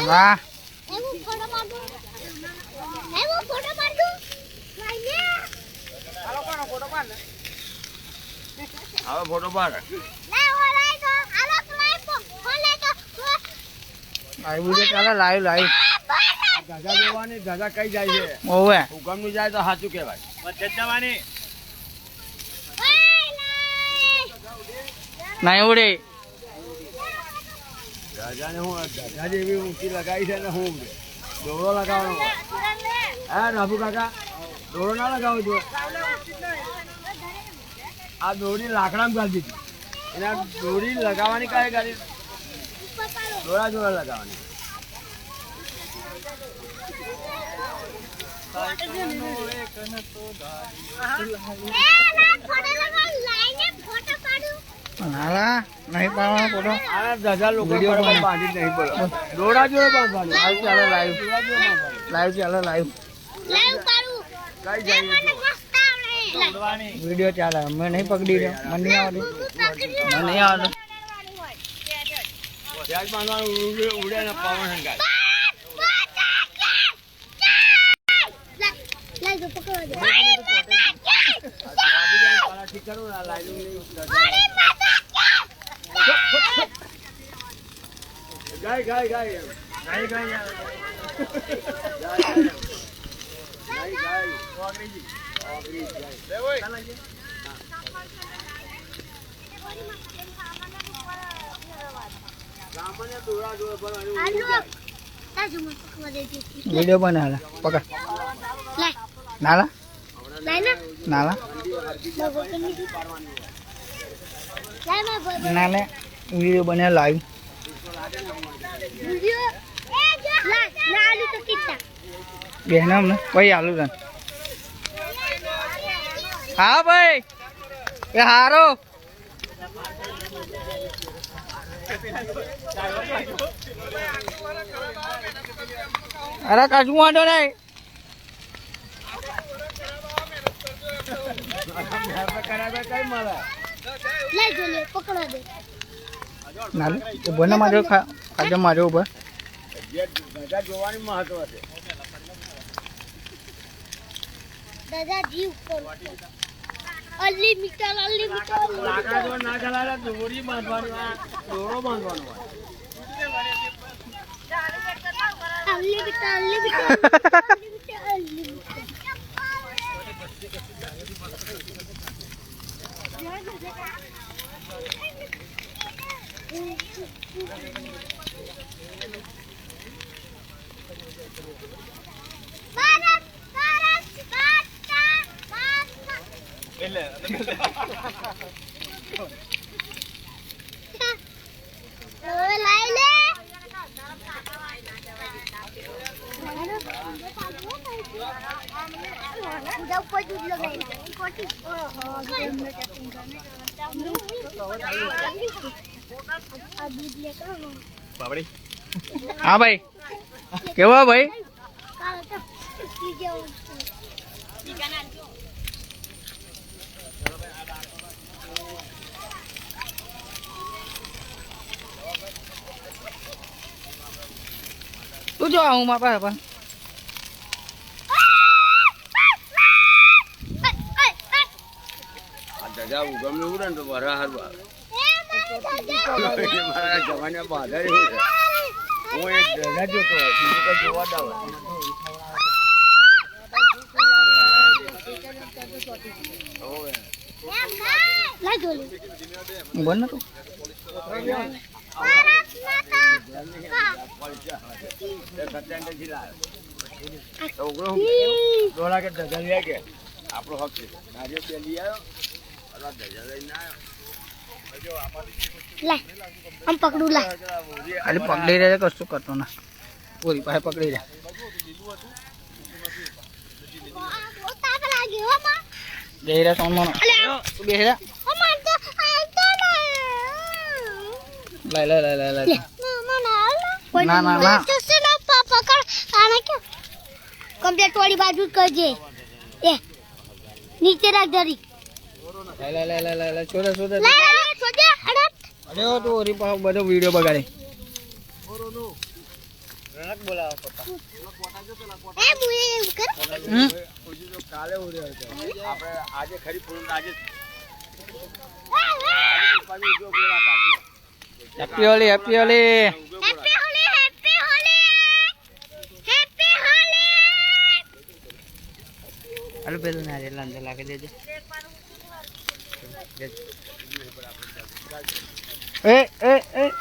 વાહ હવે ફોટો પાડ લાઈવ લાઈવ ધજા જોવાની ધજા કઈ જાય છે ઓવે હુકમ નું જાય તો સાચું કહેવાય વચ્ચે જવાની નહીં ઉડે ધજાને હું ધજા જેવી ઊંચી લગાવી છે ને હું દોરો લગાવવાનો હા રાબુ કાકા દોરો ના લગાવો જો આ દોરી લાકડામાં ગાળી દીધી એના દોરી લગાવવાની કાંઈ ગાડી દોરા જોડા લગાવવાની નાલા નહીં પાડવાનો ફોટો આ ધજા લોકો બાંધી નહીં બોલો દોરા જોડે બાંધવાની લાઈવ ચાલે લાઈવ લાઈવ ચાલે લાઈવ કઈ જાય વિડીયો ચાલે મેં નહીં પકડી રહ્યો મને નહીં આવડે મને નહીં આવડે ત્યાગ બાંધવાનું ઉડે ને પવન હંગાય ગાય ગાય ગાય ગાય ગાય વિડીયો બનાવે પકડ નાલા નાલા નાલે વિડીયો બને લાઈવ બેન અમને ભાઈ આલુ તને હા ભાઈ એ હારો અરે કશું વાંધો નહીં નાલે બોને માર્યો ખાજો માર્યો ઉપર જોવાની મહત્વ છે દાદા જીવ અનલિમિટેડ લાકડા જો ના ચલાવે દોરી બાંધવાની દોરો બાંધવાનો हाँ भाई केवा भाई तू जो आऊँ मापा अपन ધજા ઉગમને ઉડે ને તો વરા હારવા મારા જવાને બાધા રહ્યું છે હું એક ધજા જોતો હોય જોવા દાવ बोल ना तू ડોલા કે ધજા લે કે આપણો હક છે નારિયેળ પેલી આવ્યો ધજા લઈને આવ્યો લે हम पकड़ू ला अरे पकड़ी रहे कशु करतो ना पूरी पाए पकड़ी रहे बेहरा सोन मनो तू बेहरा ले ले ले ले ले ना ना ना पापा का आना क्या कंप्लीट वाली बाजू कर जे ए નીચે રાખ જરી લે છોડે છોડે લે છોડે અડત અરે ઓ તો ઓરી પાછો બધો વિડિયો બગાડે રણક બોલાવો પપ્પા એ મુએ કર કાલે આપણે આજે ખરી પૂરું આજે happy Holi happy Holi happy Holi happy Holi happy Holi અરે પેલું ના રેલા અંદર લાગે દેજે એ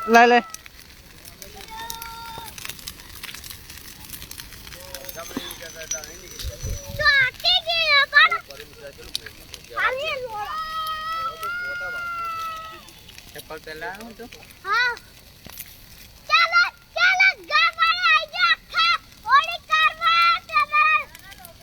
લે લે તો આકે ગયો કોણ ખાલી લોડા ચપ્પલ પેલા હું તો હા